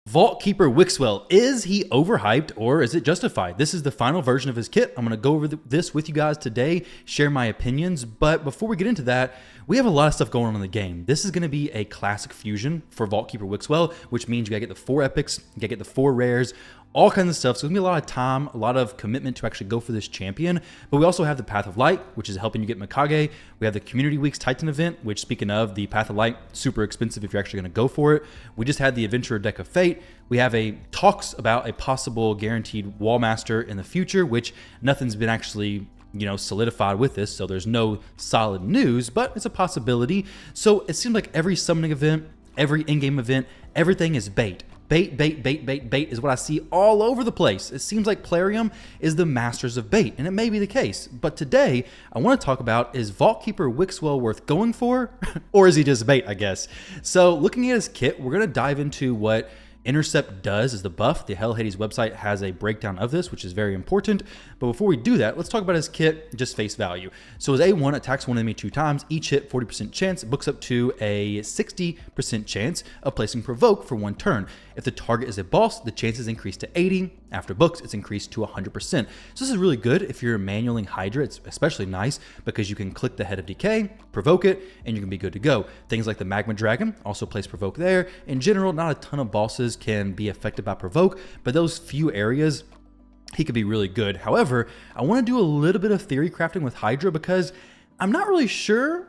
Vault Keeper Wixwell, is he overhyped or is it justified? This is the final version of his kit. I'm going to go over this with you guys today, share my opinions, but before we get into that, we have a lot of stuff going on in the game. This is going to be a classic fusion for Vault Keeper Wixwell, which means you got to get the 4 epics, you got to get the 4 rares, all kinds of stuff. So it's going to be a lot of time, a lot of commitment to actually go for this champion. But we also have the Path of Light, which is helping you get Mikage. We have the Community Weeks Titan event, which, speaking of, the Path of Light, super expensive if you're actually going to go for it. We just had the Adventurer Deck of Fate. We have talks about a possible guaranteed Wallmaster in the future, which nothing's been actually solidified with this, so there's no solid news, but it's a possibility. So it seems like every summoning event, every in-game event, everything is bait. Bait, bait, bait, bait, bait is what I see all over the place. It seems like Plarium is the masters of bait, and it may be the case. But today, I want to talk about, is Vault Keeper Wixwell worth going for? Or is he just bait, I guess? So looking at his kit, we're going to dive into what Intercept does as the buff. The Hell Hades website has a breakdown of this, which is very important. But before we do that, let's talk about his kit, just face value. So his A1 attacks one enemy 2 times, each hit 40% chance, books up to a 60% chance of placing Provoke for 1 turn. If the target is a boss, the chance is increased to 80. After books, it's increased to 100%. So this is really good if you're manualing Hydra. It's especially nice because you can click the Head of Decay, provoke it, and you can be good to go. Things like the Magma Dragon also place Provoke there. In general, not a ton of bosses can be affected by Provoke, but those few areas, he could be really good. However, I want to do a little bit of theory crafting with Hydra because I'm not really sure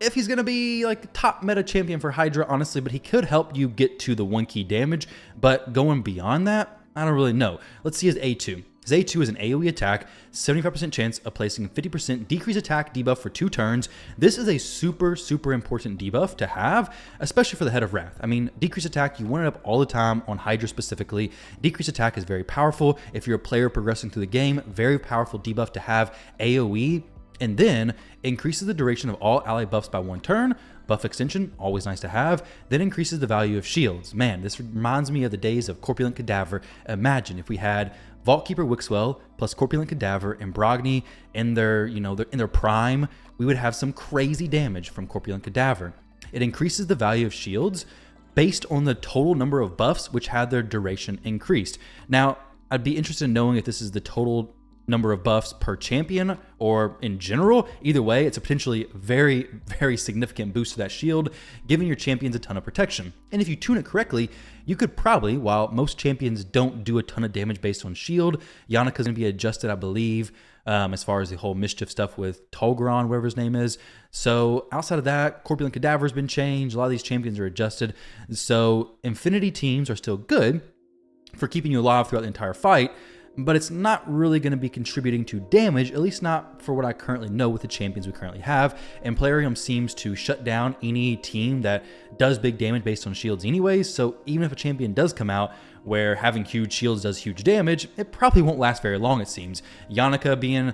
if he's going to be like top meta champion for Hydra, honestly, but he could help you get to the 1 key damage. But going beyond that, I don't really know. Let's see his A2. His A2 is an AoE attack, 75% chance of placing 50% decrease attack debuff for 2 turns. This is a super, super important debuff to have, especially for the Head of Wrath. I mean, decrease attack, you want it up all the time on Hydra specifically. Decrease attack is very powerful. If you're a player progressing through the game, very powerful debuff to have. AoE, and then increases the duration of all ally buffs by 1 turn. Buff extension, always nice to have. Then increases the value of shields. Man, this reminds me of the days of Corpulent Cadaver. Imagine if we had Vault Keeper Wixwell plus Corpulent Cadaver and Brogni in their prime, we would have some crazy damage from Corpulent Cadaver. It increases the value of shields based on the total number of buffs which had their duration increased. Now, I'd be interested in knowing if this is the total number of buffs per champion or in general. Either way, it's a potentially very, very significant boost to that shield, giving your champions a ton of protection. And if you tune it correctly, you could probably, while most champions don't do a ton of damage based on shield, Yannika's going to be adjusted, I believe, as far as the whole mischief stuff with Tolgron, whatever his name is. So outside of that, Corpulent Cadaver's been changed. A lot of these champions are adjusted. So Infinity teams are still good for keeping you alive throughout the entire fight, but it's not really going to be contributing to damage, at least not for what I currently know with the champions we currently have. And Plarium seems to shut down any team that does big damage based on shields anyways, so even if a champion does come out where having huge shields does huge damage, it probably won't last very long, it seems. Yannika being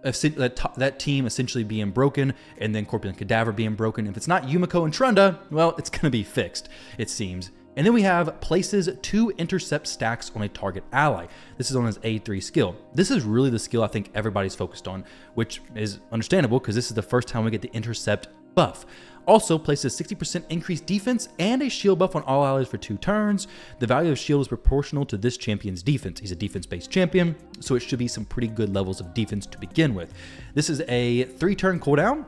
that team essentially being broken, and then Corpulent Cadaver being broken. If it's not Yumiko and Trunda, well, it's going to be fixed, it seems. And then we have places 2 intercept stacks on a target ally. This is on his A3 skill. This is really the skill I think everybody's focused on, which is understandable because this is the first time we get the Intercept buff. Also places 60% increased defense and a shield buff on all allies for 2 turns. The value of shield is proportional to this champion's defense. He's a defense-based champion, so it should be some pretty good levels of defense to begin with. This is a 3-turn cooldown,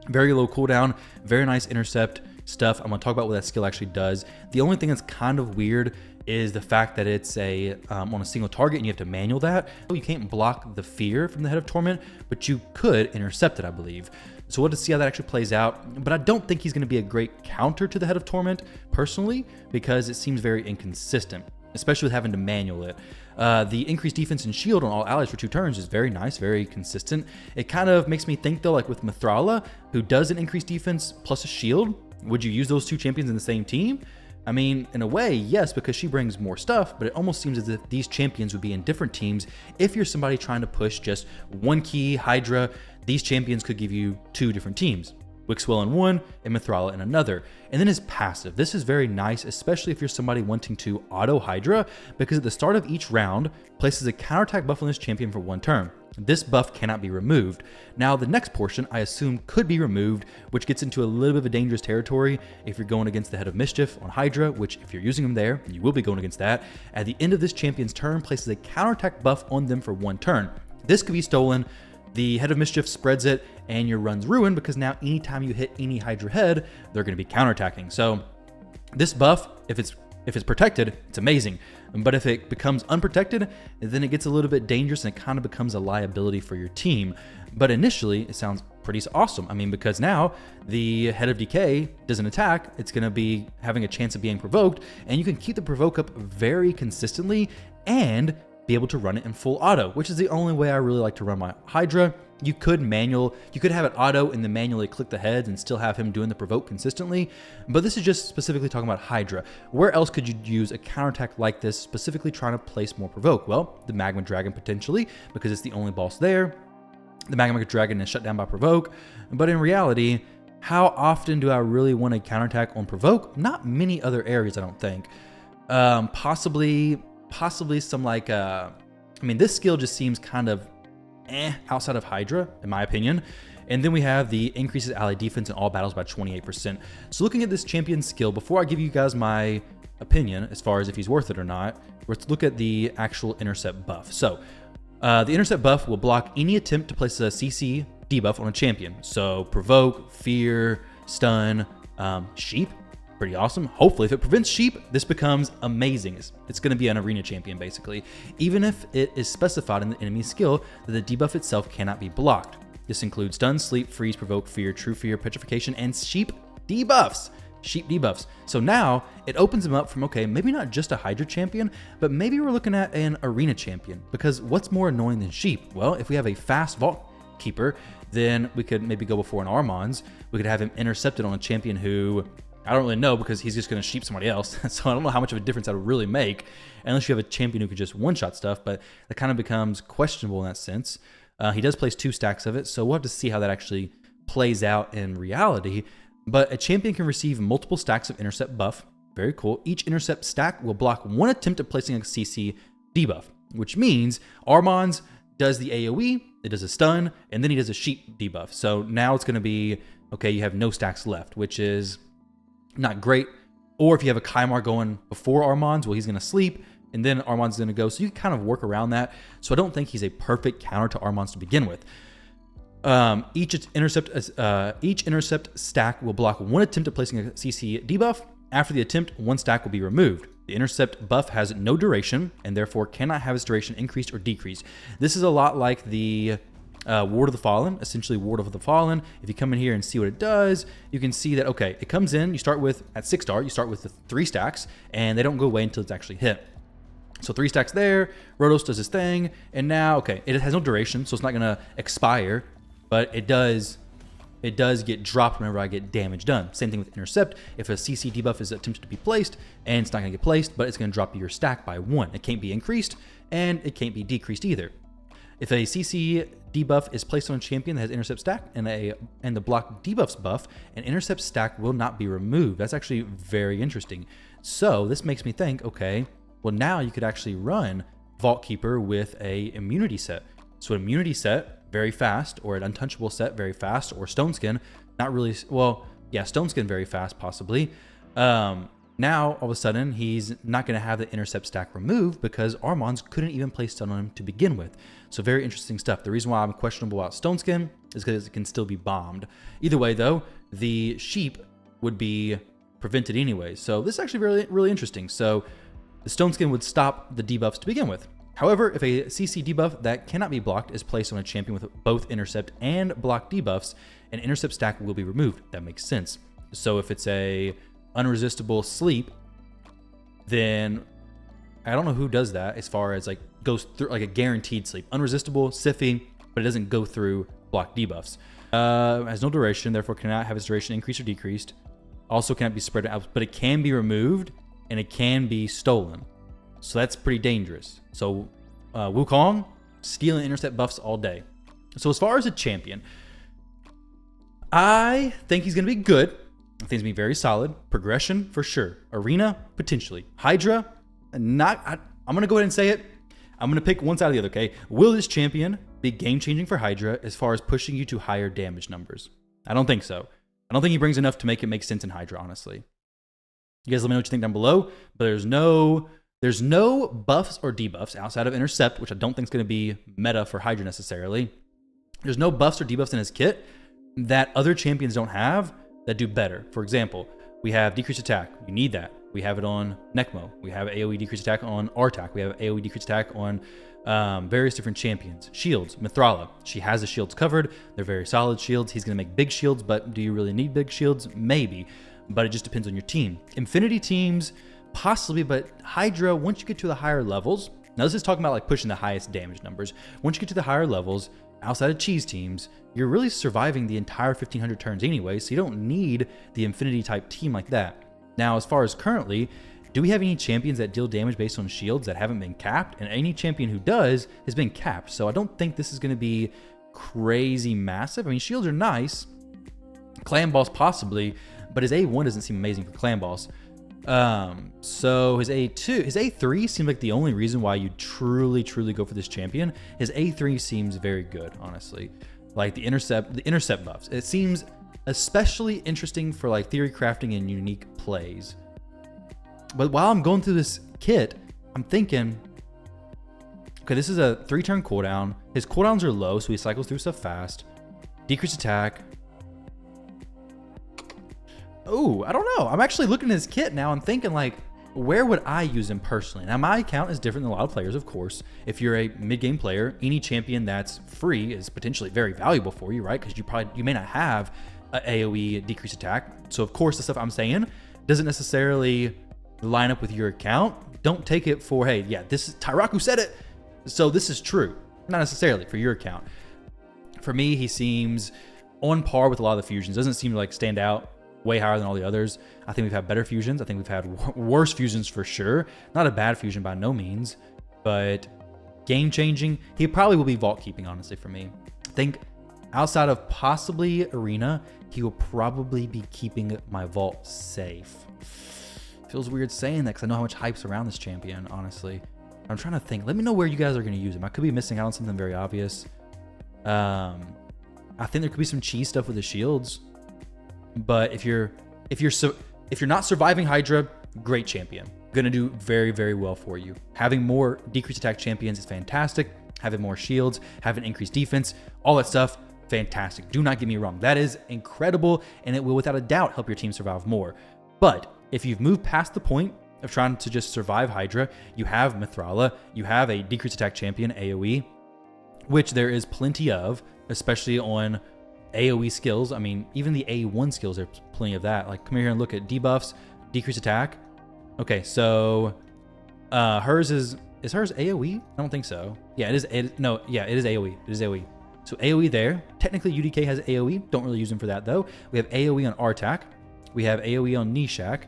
very low cooldown, very nice intercept stuff. I'm going to talk about what that skill actually does. The only thing that's kind of weird is the fact that it's on a single target and you have to manual that. You can't block the fear from the Head of Torment, but you could intercept it, I believe. So we'll have to see how that actually plays out. But I don't think he's going to be a great counter to the Head of Torment, personally, because it seems very inconsistent, especially with having to manual it. The increased defense and shield on all allies for 2 turns is very nice, very consistent. It kind of makes me think, though, like with Mithrala, who does an increased defense plus a shield, would you use those 2 champions in the same team? I mean, in a way, yes, because she brings more stuff, but it almost seems as if these champions would be in different teams. If you're somebody trying to push just 1 key Hydra, these champions could give you 2 different teams. Wixwell in one, and Mithrala in another. And then his passive. This is very nice, especially if you're somebody wanting to auto Hydra, because at the start of each round, places a counterattack buff on this champion for 1 turn. This buff cannot be removed. Now, the next portion, I assume, could be removed, which gets into a little bit of a dangerous territory if you're going against the Head of Mischief on Hydra, which if you're using him there, you will be going against that. At the end of this champion's turn, places a counterattack buff on them for 1 turn. This could be stolen. The Head of Mischief spreads it, and your run's ruined because now anytime you hit any Hydra head, they're going to be counterattacking. So this buff, if it's protected, it's amazing. But if it becomes unprotected, then it gets a little bit dangerous and it kind of becomes a liability for your team. But initially, it sounds pretty awesome. I mean, because now the Head of Decay doesn't attack, it's going to be having a chance of being provoked, and you can keep the provoke up very consistently and be able to run it in full auto, which is the only way I really like to run my Hydra. You could have it auto and then manually click the heads and still have him doing the provoke consistently, but this is just specifically talking about Hydra. Where else could you use a counterattack like this, specifically trying to place more provoke? Well, the Magma Dragon potentially, because it's the only boss there. The Magma Dragon is shut down by provoke, but in reality, how often do I really want a counterattack on provoke? Not many other areas, I don't think. Possibly some like, I mean, this skill just seems kind of outside of Hydra, in my opinion. And then we have the increases ally defense in all battles by 28%. So looking at this champion's skill, before I give you guys my opinion as far as if he's worth it or not, let's look at the actual Intercept buff. So the Intercept buff will block any attempt to place a CC debuff on a champion. So provoke, fear, stun, sheep. Pretty awesome. Hopefully, if it prevents sheep, this becomes amazing. It's going to be an arena champion, basically. Even if it is specified in the enemy skill that the debuff itself cannot be blocked. This includes stun, sleep, freeze, provoke, fear, true fear, petrification, and sheep debuffs. So now it opens them up from, okay, maybe not just a Hydra champion, but maybe we're looking at an arena champion. Because what's more annoying than sheep? Well, if we have a fast Vault Keeper, then we could maybe go before an Armand's. We could have him intercepted on a champion who I don't really know, because he's just going to sheep somebody else. So I don't know how much of a difference that would really make, unless you have a champion who could just one-shot stuff, but that kind of becomes questionable in that sense. He does place 2 stacks of it, so we'll have to see how that actually plays out in reality. But a champion can receive multiple stacks of Intercept buff. Very cool. Each Intercept stack will block 1 attempt at placing a CC debuff, which means Armand's does the AoE, it does a stun, and then he does a sheep debuff. So now it's going to be, okay, you have no stacks left, which is not great. Or if you have a Kymar going before Armand's, well, he's going to sleep, and then Armand's going to go. So you can kind of work around that. So I don't think he's a perfect counter to Armand's to begin with. Each intercept stack will block 1 attempt at placing a CC debuff. After the attempt, 1 stack will be removed. The Intercept buff has no duration, and therefore cannot have its duration increased or decreased. This is a lot like the Ward of the Fallen, essentially Ward of the Fallen. If you come in here and see what it does, you can see that, okay, it comes in, you start with, at 6 star, you start with the 3 stacks, and they don't go away until it's actually hit. So 3 stacks there, Rodos does his thing, and now, okay, it has no duration, so it's not gonna expire, but it does get dropped whenever I get damage done. Same thing with Intercept. If a CC debuff is attempted to be placed, and it's not gonna get placed, but it's gonna drop your stack by 1. It can't be increased, and it can't be decreased either. If a CC debuff is placed on a champion that has Intercept stack and the block debuffs buff, an Intercept stack will not be removed. That's actually very interesting. So this makes me think, okay, well now you could actually run Vault Keeper with a immunity set. So an immunity set, very fast, or an untouchable set, very fast, or Stone Skin, not really, well, yeah, Stone Skin very fast possibly. Now, all of a sudden, he's not going to have the Intercept stack removed because Armand's couldn't even place stun on him to begin with. So very interesting stuff. The reason why I'm questionable about Stone Skin is because it can still be bombed. Either way, though, the sheep would be prevented anyway. So this is actually really, really interesting. So the Stone Skin would stop the debuffs to begin with. However, if a CC debuff that cannot be blocked is placed on a champion with both Intercept and block debuffs, an Intercept stack will be removed. That makes sense. So if it's a unresistible sleep, then I don't know who does that as far as like goes through like a guaranteed sleep. Unresistible, Siffy, but it doesn't go through block debuffs. Has no duration, therefore cannot have its duration increased or decreased. Also cannot be spread out, but it can be removed and it can be stolen. So that's pretty dangerous. So Wukong, stealing Intercept buffs all day. So as far as a champion, I think he's going to be good. I think he's going to be very solid. Progression, for sure. Arena, potentially. Hydra, not. I'm going to go ahead and say it. I'm going to pick one side or the other, okay? Will this champion be game-changing for Hydra as far as pushing you to higher damage numbers? I don't think so. I don't think he brings enough to make it make sense in Hydra, honestly. You guys let me know what you think down below, but there's no buffs or debuffs outside of Intercept, which I don't think is going to be meta for Hydra necessarily. There's no buffs or debuffs in his kit that other champions don't have that do better. For example, we have decreased attack. You need that. We have it on Necmo. We have AoE decreased attack on Artak. We have AoE decreased attack on various different champions. Shields, Mithrala. She has the shields covered. They're very solid shields. He's going to make big shields, but do you really need big shields? Maybe, but it just depends on your team. Infinity teams, possibly, but Hydra, once you get to the higher levels, now this is talking about like pushing the highest damage numbers. Once you get to the higher levels, outside of cheese teams, you're really surviving the entire 1500 turns anyway, so you don't need the Infinity type team like that. Now, as far as currently, do we have any champions that deal damage based on shields that haven't been capped? And any champion who does has been capped, so I don't think this is going to be crazy massive. I mean, shields are nice. Clan Boss possibly, but his A1 doesn't seem amazing for Clan Boss. So his A2, his A3 seems like the only reason why you truly go for this champion. His A3 seems very good, honestly. Like the intercept buffs. It seems especially interesting for like theory crafting and unique plays. But while I'm going through this kit, I'm thinking, okay, this is a 3-turn cooldown. His cooldowns are low, so he cycles through stuff fast. Decreased attack. Oh, I don't know. I'm actually looking at his kit now and thinking like, where would I use him personally? Now, my account is different than a lot of players, of course. If you're a mid-game player, any champion that's free is potentially very valuable for you, right? Because you may not have an AoE decreased attack. So, of course, the stuff I'm saying doesn't necessarily line up with your account. Don't take it for, hey, yeah, this is Tyraku said it, so this is true. Not necessarily for your account. For me, he seems on par with a lot of the fusions. Doesn't seem to like stand out way higher than all the others. I think we've had better fusions. I think we've had worse fusions for sure. Not a bad fusion by no means, but game changing. He probably will be vault keeping, honestly, for me. I think outside of possibly Arena, he will probably be keeping my vault safe. Feels weird saying that because I know how much hype's around this champion, honestly. I'm trying to think. Let me know where you guys are going to use him. I could be missing out on something very obvious. I think there could be some cheese stuff with the shields. But if you're not surviving Hydra, great champion. Gonna do very well for you. Having more decreased attack champions is fantastic. Having more shields, having increased defense, all that stuff, fantastic. Do not get me wrong. That is incredible, and it will without a doubt help your team survive more. But if you've moved past the point of trying to just survive Hydra, you have Mithrala, you have a decreased attack champion, AoE, which there is plenty of, especially on AoE skills. I mean, even the A1 skills, there's plenty of that. Like, come here and look at debuffs, decreased attack. Okay, so hers is hers AoE? I don't think so. Yeah, it is AoE. It is AoE. So AoE there. Technically, UDK has AoE. Don't really use him for that, though. We have AoE on Artak. We have AoE on Nishak.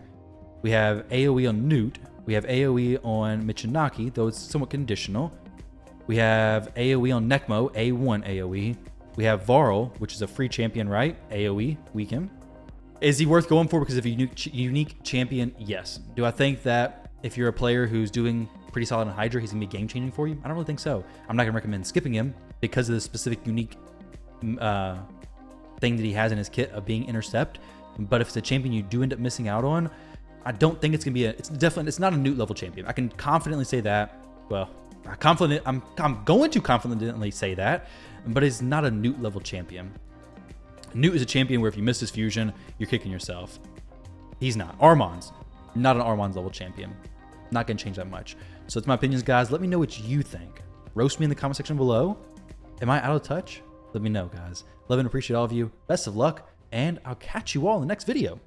We have AoE on Newt. We have AoE on Michinaki, though it's somewhat conditional. We have AoE on Necmo, A1 AoE. We have Varl, which is a free champion, right? AoE, weaken. Is he worth going for because of a unique champion? Yes. Do I think that if you're a player who's doing pretty solid on Hydra, he's going to be game-changing for you? I don't really think so. I'm not going to recommend skipping him because of the specific unique thing that he has in his kit of being Intercept. But if it's a champion you do end up missing out on, I don't think it's going to be it's not a Newt level champion. I can confidently say that. Well, I'm going to confidently say that, but it's not a Newt level champion. Newt is a champion where if you miss his fusion, you're kicking yourself. He's not. Armon's not an Armon's level champion. Not going to change that much. So that's my opinions, guys. Let me know what you think. Roast me in the comment section below. Am I out of touch? Let me know, guys. Love and appreciate all of you. Best of luck, and I'll catch you all in the next video.